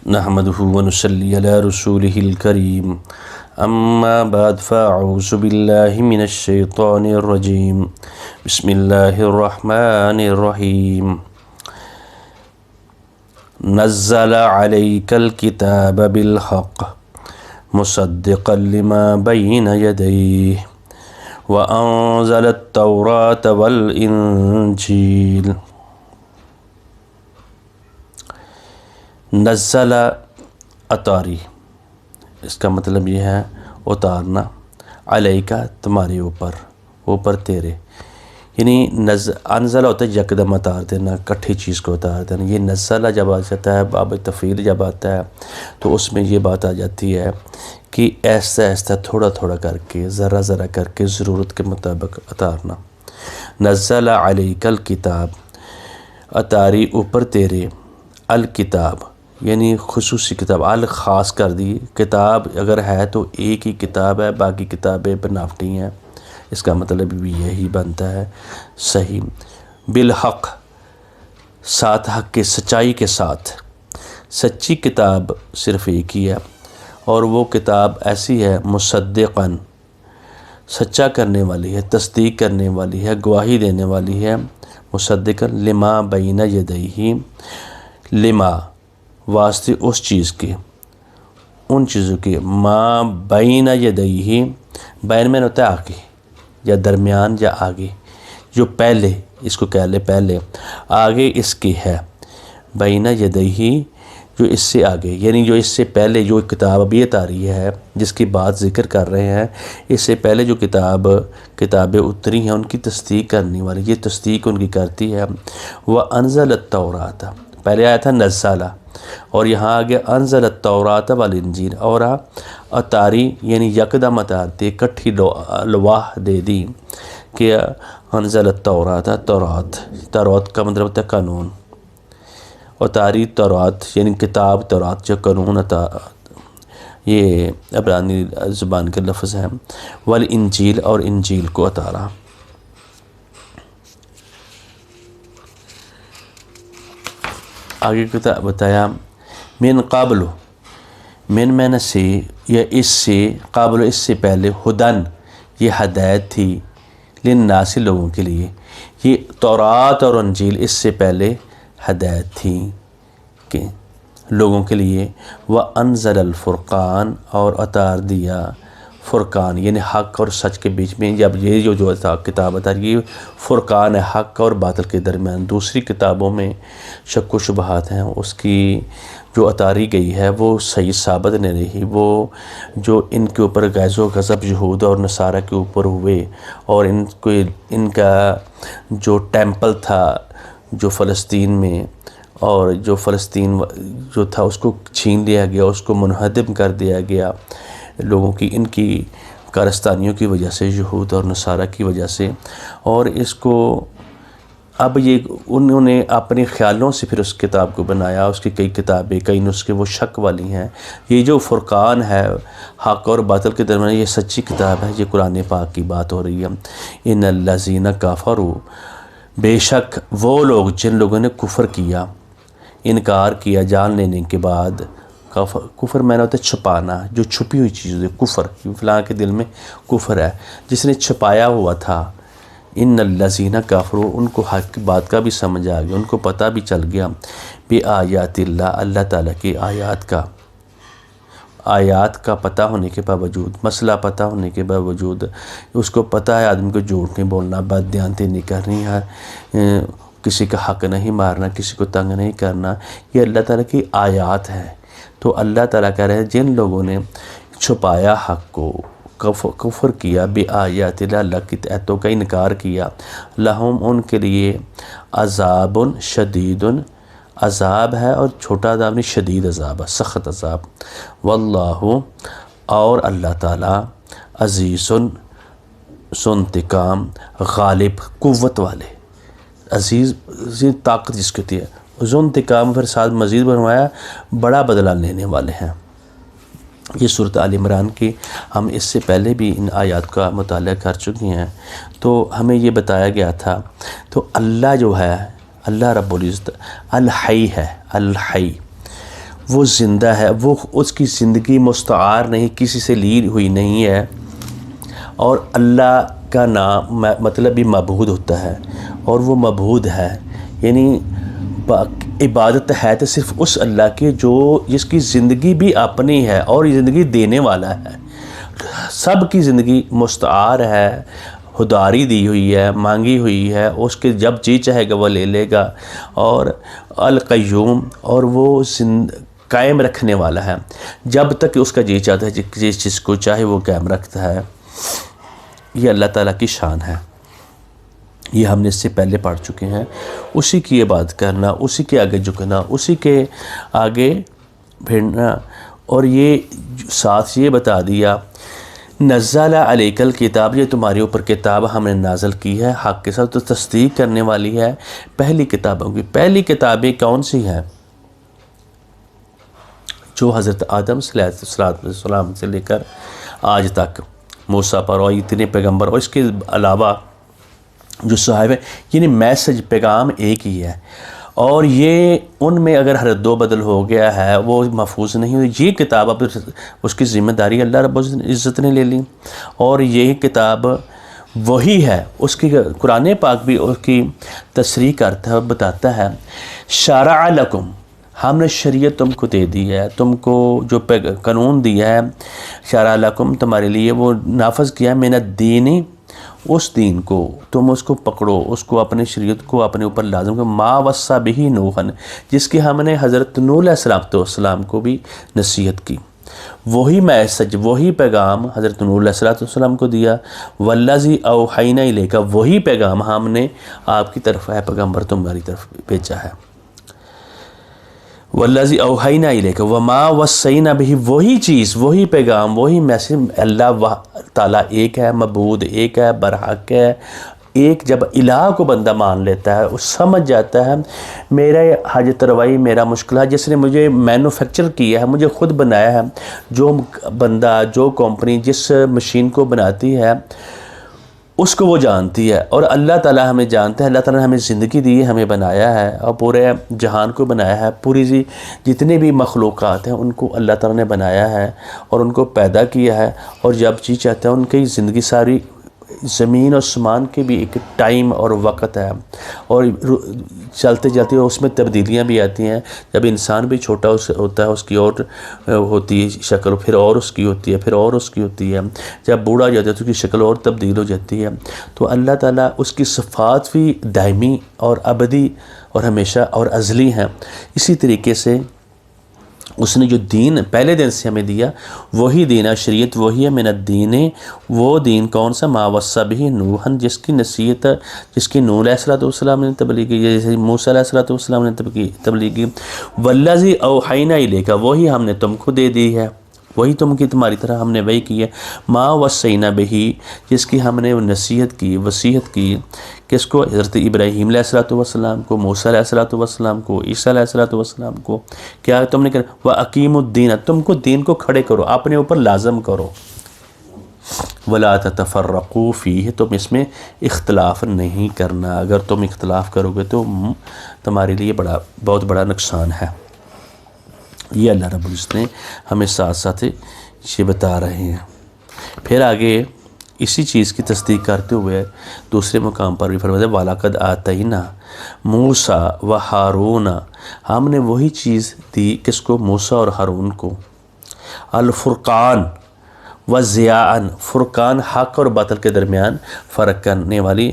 نحمده ونصلي على رسوله الكريم أما بعد فأعوذ بالله من الشيطان الرجيم بسم الله الرحمن الرحيم نزل عليك الكتاب بالحق مصدقا لما بين يديه وأنزل التوراة والإنجيل. نزل اتاری، اس کا مطلب یہ ہے اتارنا، علیکہ تمہارے اوپر تیرے، یعنی انزل ہوتا ہے یکدم اتار دینا، کٹھی چیز کو اتار دینا. یہ نزلہ جب آ جاتا ہے، باب تفعیل جب آتا ہے تو اس میں یہ بات آ جاتی ہے کہ ایسا ایسا تھوڑا تھوڑا کر کے، ذرا ذرا کر کے، ضرورت کے مطابق اتارنا. نزل علیک الکتاب، اتاری اوپر تیرے، الکتاب یعنی خصوصی کتاب، خاص کر دی. کتاب اگر ہے تو ایک ہی کتاب ہے، باقی کتابیں بناوٹی ہیں، اس کا مطلب بھی یہی بنتا ہے. صحیح، بالحق، ساتھ حق کے، سچائی کے ساتھ. سچی کتاب صرف ایک ہی ہے، اور وہ کتاب ایسی ہے مصدقاً، سچا کرنے والی ہے، تصدیق کرنے والی ہے، گواہی دینے والی ہے. مصدقاً لما بین یدیہ، لما واسطے اس چیز کے، ان چیزوں کے، ما بین یدیہ، بین میں ہوتا ہے آگے یا درمیان یا آگے، جو پہلے، اس کو کہہ لے پہلے، آگے اس کے ہے. بین یدیہ، جو اس سے آگے، یعنی جو اس سے پہلے جو کتاب ابھی اتاری ہے، جس کی بات ذکر کر رہے ہیں، اس سے پہلے جو کتابیں اتری ہیں ان کی تصدیق کرنے والی، یہ تصدیق ان کی کرتی ہے. وَأَنزَلَ التَّوْرَاةَ، پہلے آیا تھا نزّلہ، اور یہاں آگے انزل التوراۃ والانجیل، اور اتاری یعنی یکدم اتار دے، کٹھی لواح دے دی کہ انزل التوراۃ، تورات کا مطلب ہوتا ہے قانون، اتاری تورات یعنی کتاب تورات جو قانون یہ عبرانی زبان کے لفظ ہیں. والانجیل، اور انجیل کو اتارا. آگے کتاب بتایا من قابل، من میں سے یا اس سے، قابل اس سے پہلے، ہدن یہ ہدایت تھی، للناس لوگوں کے لیے. یہ تورات اور انجیل اس سے پہلے ہدایت تھی کہ لوگوں کے لیے. وَأَنزَلَ الفرقان، اور اتار دیا فرقان یعنی حق اور سچ کے بیچ میں. جب یہ جو کتاب اتاری، یہ فرقان ہے حق اور باطل کے درمیان. دوسری کتابوں میں شک و شبہات ہیں، اس کی جو اتاری گئی ہے وہ صحیح ثابت نہیں رہی. وہ جو ان کے اوپر غیظ و غضب یہود اور نصارہ کے اوپر ہوئے، اور ان کا جو ٹیمپل تھا جو فلسطین میں، اور جو فلسطین جو تھا اس کو چھین لیا گیا، اس کو منہدم کر دیا گیا لوگوں کی، ان کی کارستانیوں کی وجہ سے، یہود اور نصارہ کی وجہ سے. اور اس کو اب یہ انہوں نے اپنے خیالوں سے پھر اس کتاب کو بنایا. اس کی کئی کتابیں، کئی نسخے وہ شک والی ہیں. یہ جو فرقان ہے حق اور باطل کے درمیان، یہ سچی کتاب ہے. یہ قرآن پاک کی بات ہو رہی ہے. ان الذین کفروا، بے شک وہ لوگ جن لوگوں نے کفر کیا، انکار کیا جان لینے کے بعد. کفر میں نے ہوتا ہے چھپانا، جو چھپی ہوئی چیز ہے کفر. فلاں کے دل میں کفر ہے، جس نے چھپایا ہوا تھا. ان الذین کفروا، ان کو حق کی بات کا بھی سمجھ آ گیا، ان کو پتہ بھی چل گیا. بآیات اللہ، اللہ تعالیٰ کی آیات کا پتہ ہونے کے باوجود، مسئلہ پتہ ہونے کے باوجود، اس کو پتہ ہے آدمی کو جھوٹ نہیں بولنا، بد دیانتی نہیں کرنی ہے، کسی کا حق نہیں مارنا، کسی کو تنگ نہیں کرنا. یہ اللہ تعالیٰ کی آیات ہیں. تو اللہ تعالیٰ کہہ رہے ہیں جن لوگوں نے چھپایا حق کو، کفر کیا بآیات اللہ، اللہ کی آیتوں کا انکار کیا، لہم ان کے لیے عذاب شدید، عذاب ہے، اور چھوٹا عذاب نہیں، شدید عذاب ہے، سخت عذاب. واللہ، اور اللہ تعالیٰ، عزیز، ذو انتقام، غالب، قوت والے. عزیز طاقت جس کی ہوتی ہے، ذو انتقام، پھر ساتھ مزید بنوایا بڑا بدلہ لینے والے ہیں. یہ سورۃ آل عمران کی ہم اس سے پہلے بھی ان آیات کا مطالعہ کر چکے ہیں. تو ہمیں یہ بتایا گیا تھا، تو اللہ جو ہے، اللہ رب العزت الحی ہے، الحی، وہ زندہ ہے، وہ اس کی زندگی مستعار نہیں، کسی سے لی ہوئی نہیں ہے، اور اللہ کا نام مطلب بھی معبود ہوتا ہے، اور وہ معبود ہے، یعنی عبادت ہے تو صرف اس اللہ کی جس کی زندگی بھی اپنی ہے اور زندگی دینے والا ہے، سب کی زندگی مستعار ہے، خوداری دی ہوئی ہے، مانگی ہوئی ہے، اس کے جب جی چاہے گا وہ لے لے گا، اور القیوم، اور وہ قائم رکھنے والا ہے، جب تک اس کا جی چاہتا ہے جس چیز کو چاہے وہ قائم رکھتا ہے۔ یہ اللہ تعالیٰ کی شان ہے، یہ ہم نے اس سے پہلے پڑھ چکے ہیں۔ اسی کی عبادت کرنا، اسی کے آگے جھکنا، اسی کے آگے بھیڑنا، اور یہ ساتھ یہ بتا دیا نزل علیک الکتاب، یہ تمہارے اوپر کتاب ہم نے نازل کی ہے حق کے ساتھ، تو تصدیق کرنے والی ہے پہلی کتابوں کی۔ پہلی کتابیں کون سی ہیں؟ جو حضرت آدم صلی اللہ علیہ وسلم سے لے کر آج تک موسیٰ پر اور اتنے پیغمبر، اور اس کے علاوہ جو صحائف ہیں، یعنی میسج پیغام ایک ہی ہے، اور یہ ان میں اگر حرف دو بدل ہو گیا ہے وہ محفوظ نہیں ہوئی۔ یہ کتاب اب اس کی ذمہ داری اللہ رب العزت نے لے لی، اور یہ کتاب وہی ہے، اس کی قرآن پاک بھی اس کی تصریح کرتا ہے، بتاتا ہے شرع لکم، ہم نے شریعت تم کو دے دی ہے، تم کو جو قانون دیا ہے، شرع لکم تمہارے لیے وہ نافذ کیا من الدین، اس دین کو تم اس کو پکڑو، اس کو اپنے شریعت کو اپنے اوپر لازم کرو، ما وصی بہ نوحا، جس کی ہم نے حضرت نوح علیہ السلام کو بھی نصیحت کی، وہی میسج، وہی پیغام حضرت نوح علیہ السلام کو دیا، والذی اوحینا الیک، وہی پیغام ہم نے آپ کی طرف ہے، پیغمبر تمہاری طرف بھیجا ہے، والذی اوحینا الیک وما وصینا بہ، وہی چیز، وہی پیغام، وہی میسج۔ اللہ تعالیٰ ایک ہے، معبود ایک ہے، برحق ہے ایک۔ جب الہ کو بندہ مان لیتا ہے، وہ سمجھ جاتا ہے میرا حاجت روائی، میرا مشکل ہے، جس نے مجھے مینوفیکچر کیا ہے، مجھے خود بنایا ہے، جو بندہ، جو کمپنی جس مشین کو بناتی ہے اس کو وہ جانتی ہے، اور اللہ تعالیٰ ہمیں جانتا ہے۔ اللہ تعالیٰ نے ہمیں زندگی دی ہے، ہمیں بنایا ہے، اور پورے جہان کو بنایا ہے، پوری جتنے بھی مخلوقات ہیں ان کو اللہ تعالیٰ نے بنایا ہے اور ان کو پیدا کیا ہے، اور جب جی چاہتا ہے ان کی زندگی ساری زمین اور آسمان کے بھی ایک ٹائم اور وقت ہے، اور چلتے چلتے اس میں تبدیلیاں بھی آتی ہیں۔ جب انسان بھی چھوٹا ہوتا ہے اس کی اور ہوتی ہے شکل، پھر اور اس کی ہوتی ہے، پھر اور اس کی ہوتی ہے، جب بوڑھا ہو جاتا ہے تو اس کی شکل اور تبدیل ہو جاتی ہے۔ تو اللہ تعالیٰ اس کی صفات بھی دائمی اور ابدی اور ہمیشہ اور ازلی ہیں۔ اسی طریقے سے اس نے جو دین پہلے دن سے ہمیں دیا، وہی دین ہے، شریعت وہی ہے، من الدین، وہ دین کون سا؟ ما وصی بہ نوحا، جس کی نصیحت، جس کی نوح علیہ السلام نے تبلیغ کی، جیسے موسیٰ علیہ السلام نے تبلیغ کی، والذی اوحینا الیک، وہی ہم نے تم کو دے دی ہے، وہی تمہاری طرح ہم نے وہی کی ہے، ما وصینا بہ، جس کی ہم نے نصیحت کی، وصیت کی، کس کو؟ حضرت ابراہیم علیہ السلام کو، موسیٰ علیہ السلام کو، عیسیٰ علیہ السلام کو، کیا تم نے کہا وَأَقِیمُوا الدِّینَ، تم کو دین کو کھڑے کرو، اپنے اوپر لازم کرو، وَلَا تَتَفَرَّقُوا فِیہ، تم اس میں اختلاف نہیں کرنا، اگر تم اختلاف کرو گے تو تمہارے لیے بہت بڑا نقصان ہے۔ یہ اللہ رب العزت نے ہمیں ساتھ ساتھ یہ بتا رہے ہیں۔ پھر آگے اسی چیز کی تصدیق کرتے ہوئے دوسرے مقام پر بھی فرمایا وَلَقَدْ آتَيْنَا مُوسَىٰ وَهَارُونَ، ہم نے وہی چیز دی، کس کو؟ موسیٰ اور ہارون کو، الفرقان وضیاءً، فرقان حق اور باطل کے درمیان فرق کرنے والی،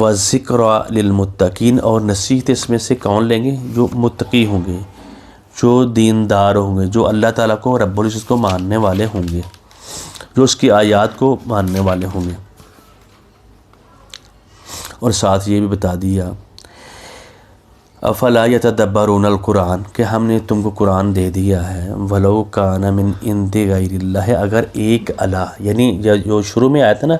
وذکریٰ للمتقین، اور نصیحت اس میں سے کون لیں گے؟ جو متقی ہوں گے، جو دیندار ہوں گے، جو اللہ تعالیٰ کو رب العزت کو ماننے والے ہوں گے، جو اس کی آیات کو ماننے والے ہوں گے۔ اور ساتھ یہ بھی بتا دیا افلا یتدبرون القرآن، کہ ہم نے تم کو قرآن دے دیا ہے، ولو کان من عند غیر اللہ، اگر ایک الہ، یعنی جو شروع میں آیا تھا نا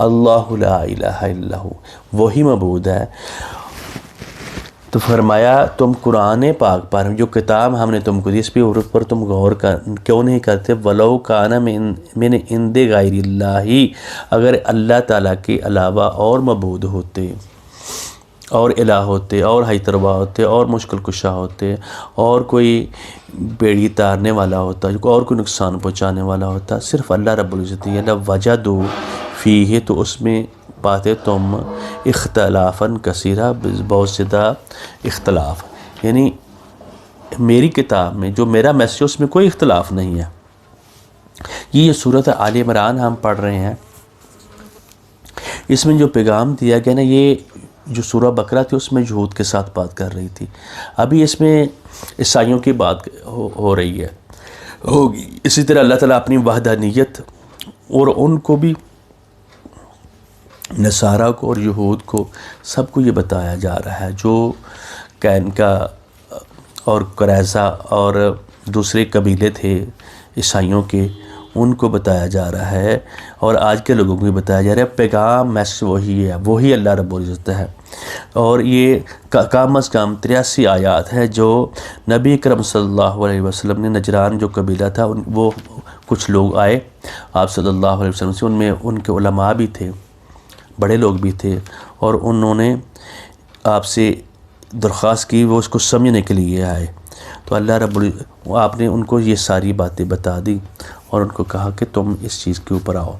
اللہ لا الہ الا ہو، وہی معبود ہے، تو فرمایا تم قرآن پاک پر جو کتاب ہم نے تم کو دی اس پہ عورت پر تم غور کیوں نہیں کرتے؟ ولو کان من عند غیر اللہ، اگر اللہ تعالیٰ کے علاوہ اور معبود ہوتے، اور الہ ہوتے اور ہائی تربا ہوتے اور مشکل کشا ہوتے اور کوئی بیڑی تارنے والا ہوتا اور کوئی نقصان پہنچانے والا ہوتا، صرف اللہ رب العزت ہی ہے۔ وجدوا فیہ، تو اس میں پاتے تم اختلافاً کثیرہ، بہت زیادہ اختلاف، یعنی میری کتاب میں جو میرا میسیج اس میں کوئی اختلاف نہیں ہے۔ یہ صورت آل عمران ہم پڑھ رہے ہیں، اس میں جو پیغام دیا گیا نا، یہ جو سورہ بقرہ تھی اس میں جھوٹ کے ساتھ بات کر رہی تھی، ابھی اس میں عیسائیوں کی بات ہو رہی ہے، ہوگی۔ اسی طرح اللہ تعالیٰ اپنی وحدانیت اور ان کو بھی، نصارہ کو اور یہود کو، سب کو یہ بتایا جا رہا ہے، جو کین کا اور قریظہ اور دوسرے قبیلے تھے عیسائیوں کے، ان کو بتایا جا رہا ہے، اور آج کے لوگوں کو بھی بتایا جا رہا ہے۔ پیغام میسج وہی ہے، وہی اللہ رب العزت ہے، اور یہ کم از کم 83 آیات ہے جو نبی اکرم صلی اللہ علیہ وسلم نے، نجران جو قبیلہ تھا، وہ کچھ لوگ آئے آپ صلی اللہ علیہ وسلم سے، ان میں ان کے علماء بھی تھے، بڑے لوگ بھی تھے، اور انہوں نے آپ سے درخواست کی، وہ اس کو سمجھنے کے لیے آئے، تو اللہ رب آپ نے ان کو یہ ساری باتیں بتا دی اور ان کو کہا کہ تم اس چیز کے اوپر آؤ،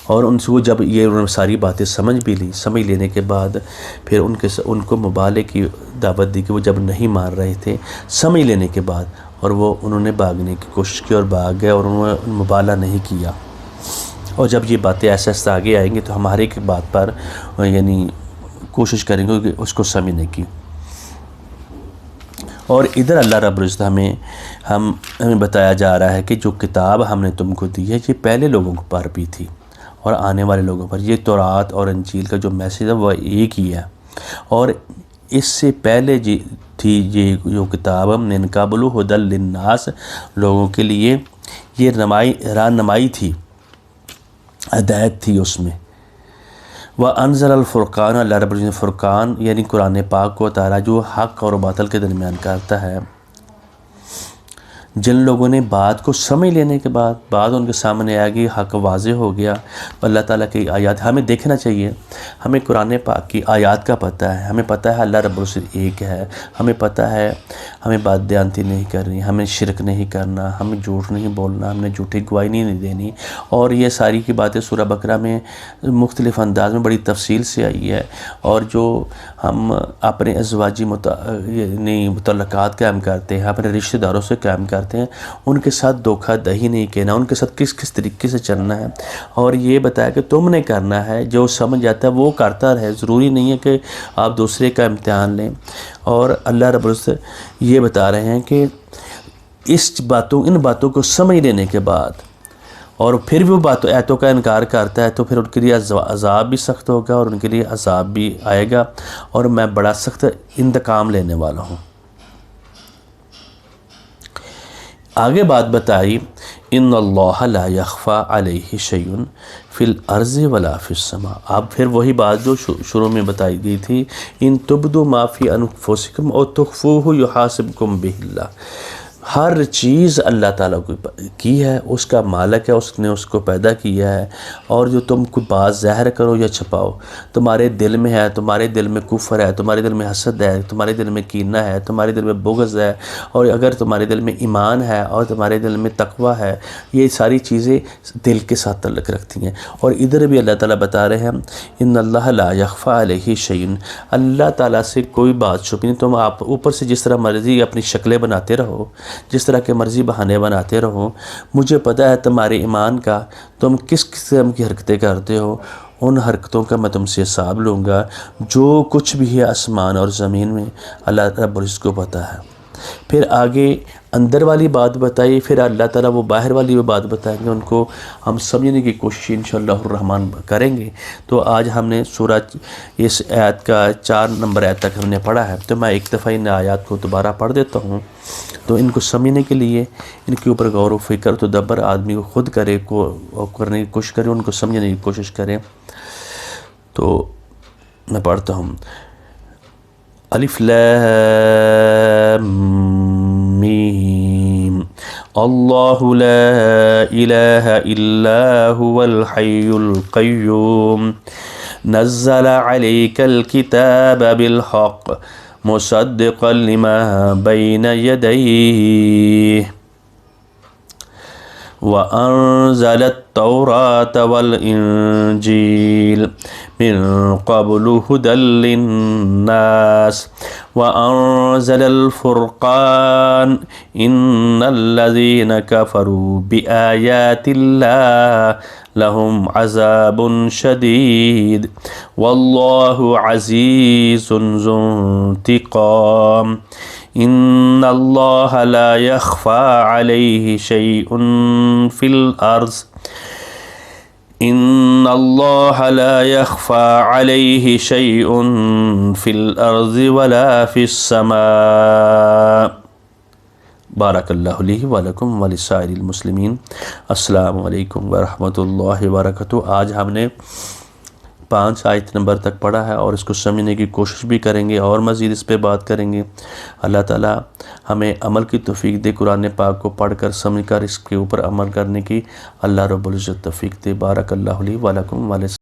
اور ان سے وہ جب یہ انہوں نے ساری باتیں سمجھ بھی لی، سمجھ لینے کے بعد پھر ان کو مبالغے کی دعوت دی کہ وہ جب نہیں مان رہے تھے، سمجھ لینے کے بعد، اور وہ انہوں نے بھاگنے کی کوشش کی اور بھاگ گئے، اور انہوں نے مبالغہ نہیں کیا۔ اور جب یہ باتیں ایسے ایسے آگے آئیں گی تو ہمارے ایک بات پر یعنی کوشش کریں گے کہ اس کو سمجھنے کی۔ اور ادھر اللہ رب العزت ہمیں بتایا جا رہا ہے کہ جو کتاب ہم نے تم کو دی ہے، یہ پہلے لوگوں پر بھی تھی اور آنے والے لوگوں پر۔ یہ تورات اور انجیل کا جو میسیج ہے وہ ایک ہی ہے، اور اس سے پہلے تھی یہ جو کتاب من قبل ھدی للناس، لوگوں کے لیے یہ رہنمائی تھی، ہدایت تھی اس میں۔ وَأَنزَلَ الْفُرْقَانَ، اللہ رب العزت نے فرقان یعنی قرآن پاک کو اتارا، جو حق اور باطل کے درمیان کرتا ہے۔ جن لوگوں نے بات کو سمجھ لینے کے بعد، بات ان کے سامنے آ گئی، حق واضح ہو گیا، اللہ تعالیٰ کی آیات ہمیں دیکھنا چاہیے۔ ہمیں قرآن پاک کی آیات کا پتہ ہے، ہمیں پتہ ہے اللہ رب العزت ایک ہے، ہمیں پتہ ہے ہمیں بات دیانتی نہیں کرنی، ہمیں شرک نہیں کرنا، ہمیں جھوٹ نہیں بولنا، ہمیں جھوٹی گواہی نہیں دینی، اور یہ ساری کی باتیں سورہ بقرہ میں مختلف انداز میں بڑی تفصیل سے آئی ہے۔ اور جو ہم اپنے ازواجی متعلقات قائم کرتے ہیں، اپنے رشتہ داروں سے قائم کرتے ہیں، ان کے ساتھ دھوکہ دہی نہیں کہنا، ان کے ساتھ کس طریقے سے چلنا ہے، اور یہ بتایا کہ تم نے کرنا ہے، جو سمجھ جاتا ہے وہ کرتا رہے، ضروری نہیں ہے کہ آپ دوسرے کا امتحان لیں۔ اور اللہ رب العزت یہ بتا رہے ہیں کہ ان باتوں کو سمجھ لینے کے بعد، اور پھر بھی وہ ایتوں کا انکار کرتا ہے، تو پھر ان کے لیے عذاب بھی سخت ہوگا، اور ان کے لیے عذاب بھی آئے گا، اور میں بڑا سخت انتقام لینے والا ہوں۔ آگے بات بتائی، ان اللہ لا یخفی علیہ شیء فی الارض ولا فی السماء۔ اب پھر وہی بات جو شروع میں بتائی گئی تھی، ان تبدوا ما فی انفسکم او تخفوہ یحاسبکم بہ اللہ۔ ہر چیز اللہ تعالیٰ کی ہے، اس کا مالک ہے، اس نے اس کو پیدا کیا ہے، اور جو تم کوئی بات ظاہر کرو یا چھپاؤ، تمہارے دل میں ہے، تمہارے دل میں کفر ہے، تمہارے دل میں حسد ہے، تمہارے دل میں کینہ ہے، تمہارے دل میں بغض ہے، اور اگر تمہارے دل میں ایمان ہے اور تمہارے دل میں تقوی ہے، یہ ساری چیزیں دل کے ساتھ تعلق رکھتی ہیں۔ اور ادھر بھی اللہ تعالیٰ بتا رہے ہیں، ان اللہ لا یخفی علیہ شیء، اللہ تعالیٰ سے کوئی بات چھپی نہیں۔ تم آپ اوپر سے جس طرح مرضی اپنی شکلیں بناتے رہو، جس طرح کے مرضی بہانے بناتے رہو، مجھے پتہ ہے تمہارے ایمان کا، تم کس قسم کی حرکتیں کرتے ہو، ان حرکتوں کا میں تم سے حساب لوں گا۔ جو کچھ بھی ہے آسمان اور زمین میں، اللہ رب العزت کو پتہ ہے۔ پھر آگے اندر والی بات بتائی، پھر اللہ تعالیٰ وہ باہر والی وہ بات بتائیں گے، ان کو ہم سمجھنے کی کوشش انشاءاللہ الرحمن کریں گے۔ تو آج ہم نے سورہ اس آیت کا 4 نمبر آیت تک ہم نے پڑھا ہے، تو میں ایک دفعہ ان آیات کو دوبارہ پڑھ دیتا ہوں، تو ان کو سمجھنے کے لیے، ان کے اوپر غور و فکر تدبر آدمی کو خود کرنے کی کوشش کرے، ان کو سمجھنے کی کوشش کرے۔ تو میں پڑھتا ہوں، الف لام میم، اللہ لا الہ الا هو الحی القیوم نزل عليك الكتاب بالحق مصدقا لما بين يديه وأنزل التوراة والإنجيل من قبل هدى للناس وأنزل الفرقان إن الذين كفروا بآيات الله لهم عذاب شديد والله عزيز ذو انتقام إن الله لا يخفى عليه شيء في الأرض إن الله لا يخفى عليه شيء في الأرض ولا في السماء بارک اللہ لی ولکم ولسائر المسلمین۔ السلام علیکم ورحمۃ اللہ وبرکاتہ۔ آج ہم نے 5 آیت نمبر تک پڑھا ہے اور اس کو سمجھنے کی کوشش بھی کریں گے اور مزید اس پہ بات کریں گے۔ اللہ تعالیٰ ہمیں عمل کی توفیق دے، قرآن پاک کو پڑھ کر سمجھ کر اس کے اوپر عمل کرنے کی اللہ رب العزت توفیق دے۔ بارک اللہ لی ولکم ولسائر